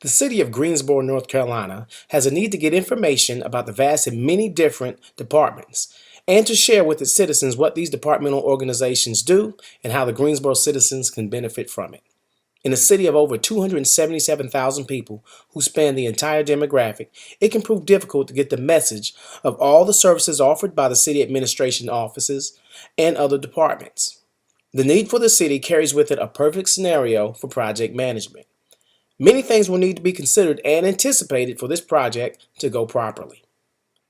The city of Greensboro, North Carolina has a need to get information about the vast and many different departments and to share with its citizens what these departmental organizations do and how the Greensboro citizens can benefit from it. In a city of over 277,000 people who span the entire demographic, it can prove difficult to get the message of all the services offered by the city administration offices and other departments. The need for the city carries with it a perfect scenario for project management. Many things will need to be considered and anticipated for this project to go properly.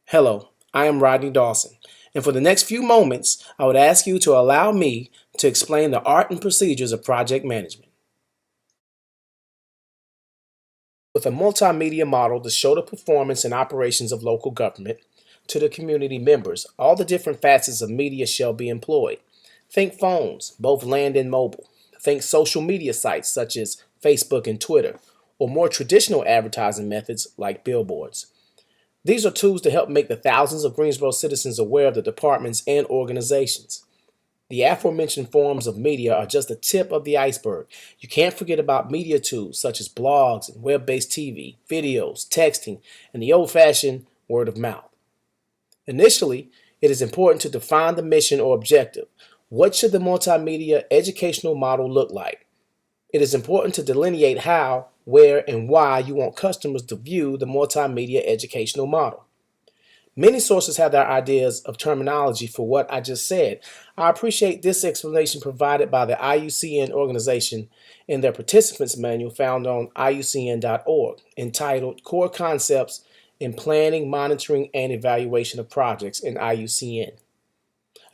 Hello, I am Rodney Dawson, and for the next few moments, I would ask you to allow me to explain the art and procedures of project management. With a multimedia model to show the performance and operations of local government to the community members, all the different facets of media shall be employed. Think phones, both land and mobile. Think social media sites such as Facebook and Twitter, or more traditional advertising methods like billboards. These are tools to help make the thousands of Greensboro citizens aware of the departments and organizations. The aforementioned forms of media are just the tip of the iceberg. You can't forget about media tools such as blogs and web-based TV, videos, texting, and the old-fashioned word of mouth. Initially, it is important to define the mission or objective. What should the multimedia educational model look like? It is important to delineate how, where, and why you want customers to view the multimedia educational model. Many sources have their ideas of terminology for what I just said. I appreciate this explanation provided by the IUCN organization in their participants manual found on iucn.org, entitled Core Concepts in Planning, Monitoring, and Evaluation of Projects in IUCN.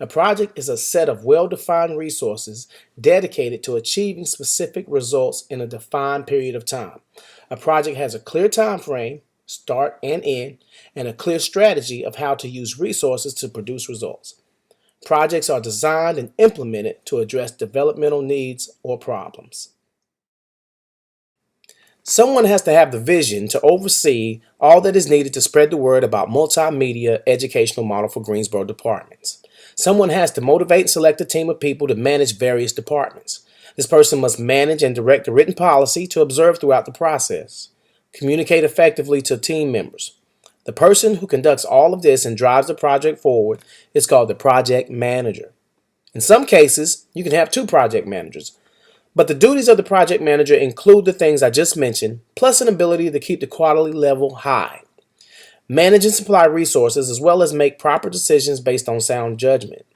A project is a set of well-defined resources dedicated to achieving specific results in a defined period of time. A project has a clear time frame, start and end, and a clear strategy of how to use resources to produce results. Projects are designed and implemented to address developmental needs or problems. Someone has to have the vision to oversee all that is needed to spread the word about multimedia educational model for Greensboro departments. Someone has to motivate and select a team of people to manage various departments. This person must manage and direct the written policy to observe throughout the process. Communicate effectively to team members. The person who conducts all of this and drives the project forward is called the project manager. In some cases, you can have two project managers, but the duties of the project manager include the things I just mentioned, plus an ability to keep the quality level high. Manage and supply resources as well as make proper decisions based on sound judgment.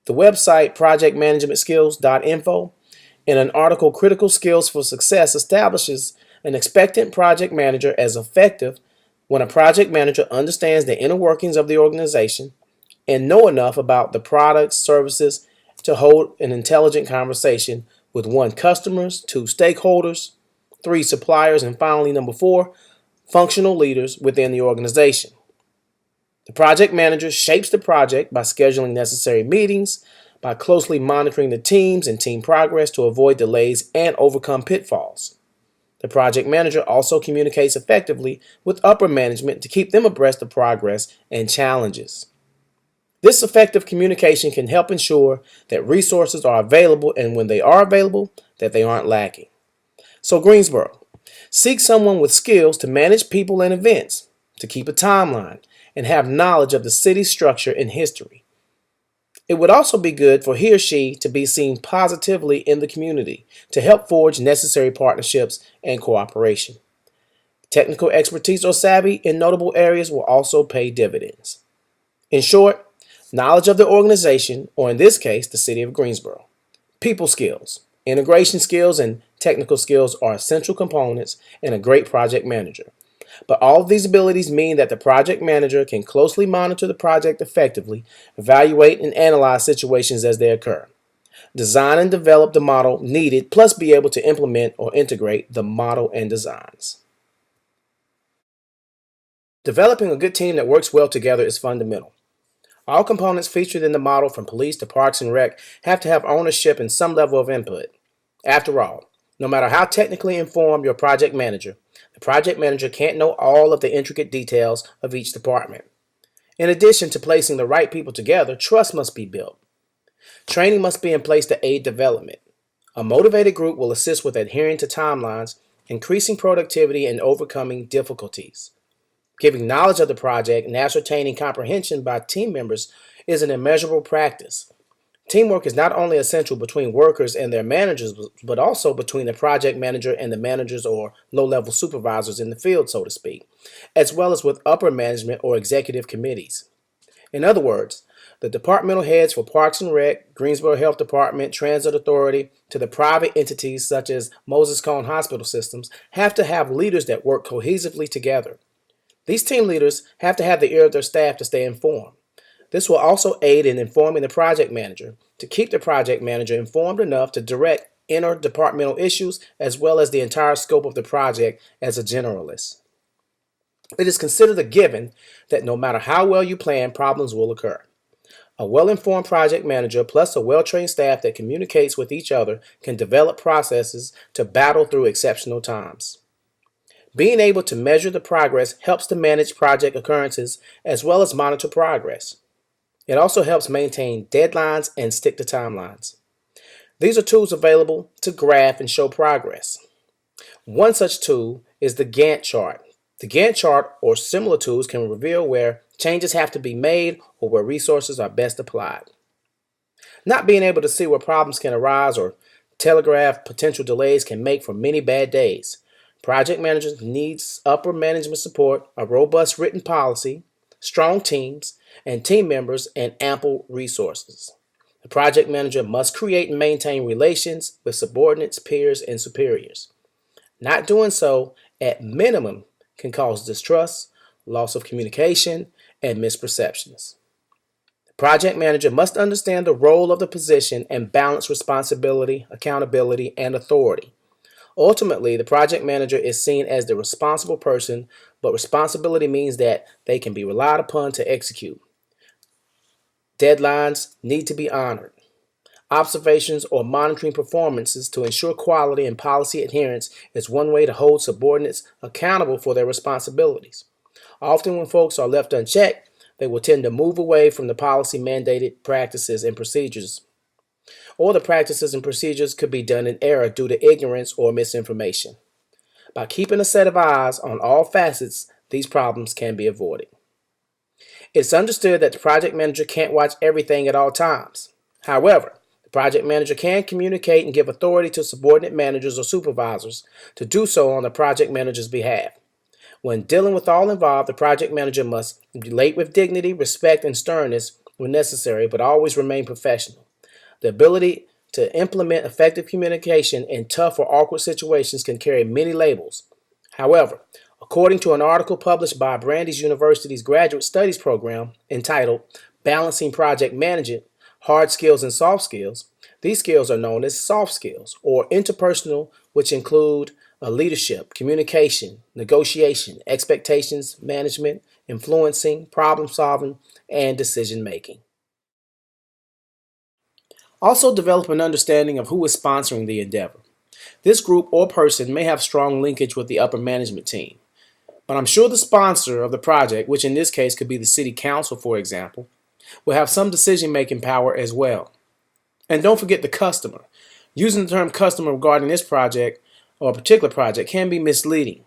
The website PrjMgmtAssgn.info in an article Critical Skills for Success establishes an expectant project manager as effective when a project manager understands the inner workings of the organization and know enough about the products, services to hold an intelligent conversation with 1, customers, 2, stakeholders, 3, suppliers, and finally, number 4, functional leaders within the organization. The project manager shapes the project by scheduling necessary meetings, by closely monitoring the teams and team progress to avoid delays and overcome pitfalls. The project manager also communicates effectively with upper management to keep them abreast of progress and challenges. This effective communication can help ensure that resources are available, and when they are available, that they aren't lacking. So Greensboro, seek someone with skills to manage people and events, to keep a timeline, and have knowledge of the city's structure and history. It would also be good for he or she to be seen positively in the community to help forge necessary partnerships and cooperation. Technical expertise or savvy in notable areas will also pay dividends. In short, knowledge of the organization, or in this case, the city of Greensboro. People skills, integration skills, and technical skills are essential components in a great project manager. But all of these abilities mean that the project manager can closely monitor the project effectively, evaluate and analyze situations as they occur, design and develop the model needed, plus be able to implement or integrate the model and designs. Developing a good team that works well together is fundamental. All components featured in the model, from police to parks and rec, have to have ownership and some level of input. After all, no matter how technically informed your project manager, the project manager can't know all of the intricate details of each department. In addition to placing the right people together, trust must be built. Training must be in place to aid development. A motivated group will assist with adhering to timelines increasing productivity and overcoming difficulties. Giving knowledge of the project and ascertaining comprehension by team members is an immeasurable practice. Teamwork is not only essential between workers and their managers, but also between the project manager and the managers or low-level supervisors in the field, so to speak, as well as with upper management or executive committees. In other words, the departmental heads for Parks and Rec, Greensboro Health Department, Transit Authority, to the private entities such as Moses Cone Hospital Systems have to have leaders that work cohesively together. These team leaders have to have the ear of their staff to stay informed. This will also aid in informing the project manager to keep the project manager informed enough to direct interdepartmental issues as well as the entire scope of the project as a generalist. It is considered a given that no matter how well you plan, problems will occur. A well-informed project manager plus a well-trained staff that communicates with each other can develop processes to battle through exceptional times. Being able to measure the progress helps to manage project occurrences as well as monitor progress. It also helps maintain deadlines and stick to timelines. These are tools available to graph and show progress. One such tool is the Gantt chart. The Gantt chart or similar tools can reveal where changes have to be made or where resources are best applied. Not being able to see where problems can arise or telegraph potential delays can make for many bad days. Project managers need upper management support, a robust written policy, strong teams, and team members, and ample resources. The project manager must create and maintain relations with subordinates, peers, and superiors. Not doing so, at minimum, can cause distrust, loss of communication, and misperceptions. The project manager must understand the role of the position and balance responsibility, accountability, and authority. Ultimately, the project manager is seen as the responsible person, but responsibility means that they can be relied upon to execute. Deadlines need to be honored. Observations or monitoring performances to ensure quality and policy adherence is one way to hold subordinates accountable for their responsibilities. Often when folks are left unchecked, they will tend to move away from the policy-mandated practices and procedures. Or the practices and procedures could be done in error due to ignorance or misinformation. By keeping a set of eyes on all facets, these problems can be avoided. It's understood that the project manager can't watch everything at all times. However, the project manager can communicate and give authority to subordinate managers or supervisors to do so on the project manager's behalf. When dealing with all involved, the project manager must relate with dignity, respect, and sternness when necessary, but always remain professional. The ability to implement effective communication in tough or awkward situations can carry many labels. However, according to an article published by Brandeis University's Graduate Studies program entitled Balancing Project Management, Hard Skills and Soft Skills, these skills are known as soft skills or interpersonal, which include leadership, communication, negotiation, expectations management, influencing, problem solving, and decision making. Also develop an understanding of who is sponsoring the endeavor. This group or person may have strong linkage with the upper management team, but I'm sure the sponsor of the project, which in this case could be the city council, for example, will have some decision-making power as well. And don't forget the customer. Using the term customer regarding this project or a particular project can be misleading.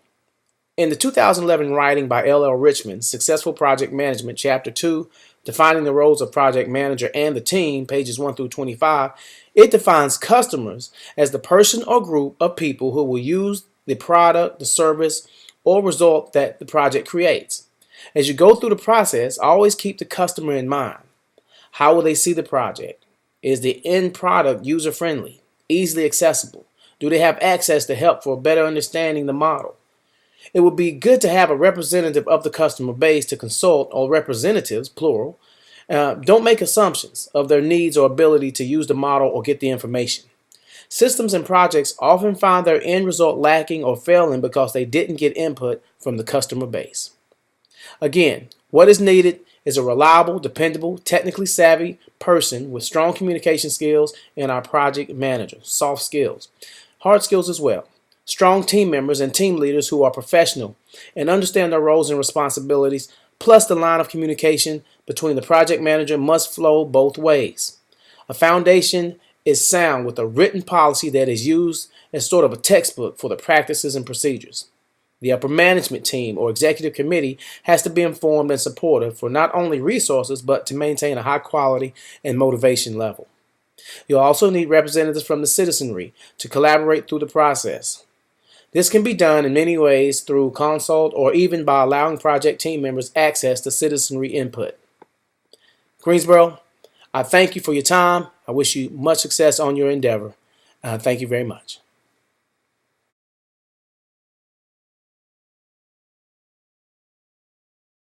In the 2011 writing by L.L. Richmond, Successful Project Management, Chapter 2, Defining the Roles of Project Manager and the Team, pages 1 through 25, it defines customers as the person or group of people who will use the product, the service, or result that the project creates. As you go through the process, always keep the customer in mind. How will they see the project? Is the end product user-friendly, easily accessible? Do they have access to help for better understanding the model? It would be good to have a representative of the customer base to consult, or representatives, plural. Don't make assumptions of their needs or ability to use the model or get the information. Systems and projects often find their end result lacking or failing because they didn't get input from the customer base. Again, what is needed is a reliable, dependable, technically savvy person with strong communication skills and our project manager, soft skills, hard skills as well. Strong team members and team leaders who are professional and understand their roles and responsibilities, plus the line of communication between the project manager must flow both ways. A foundation is sound with a written policy that is used as sort of a textbook for the practices and procedures. The upper management team or executive committee has to be informed and supportive for not only resources, but to maintain a high quality and motivation level. You'll also need representatives from the citizenry to collaborate through the process. This can be done in many ways through consult or even by allowing project team members access to citizenry input. Greensboro, I thank you for your time. I wish you much success on your endeavor. Thank you very much.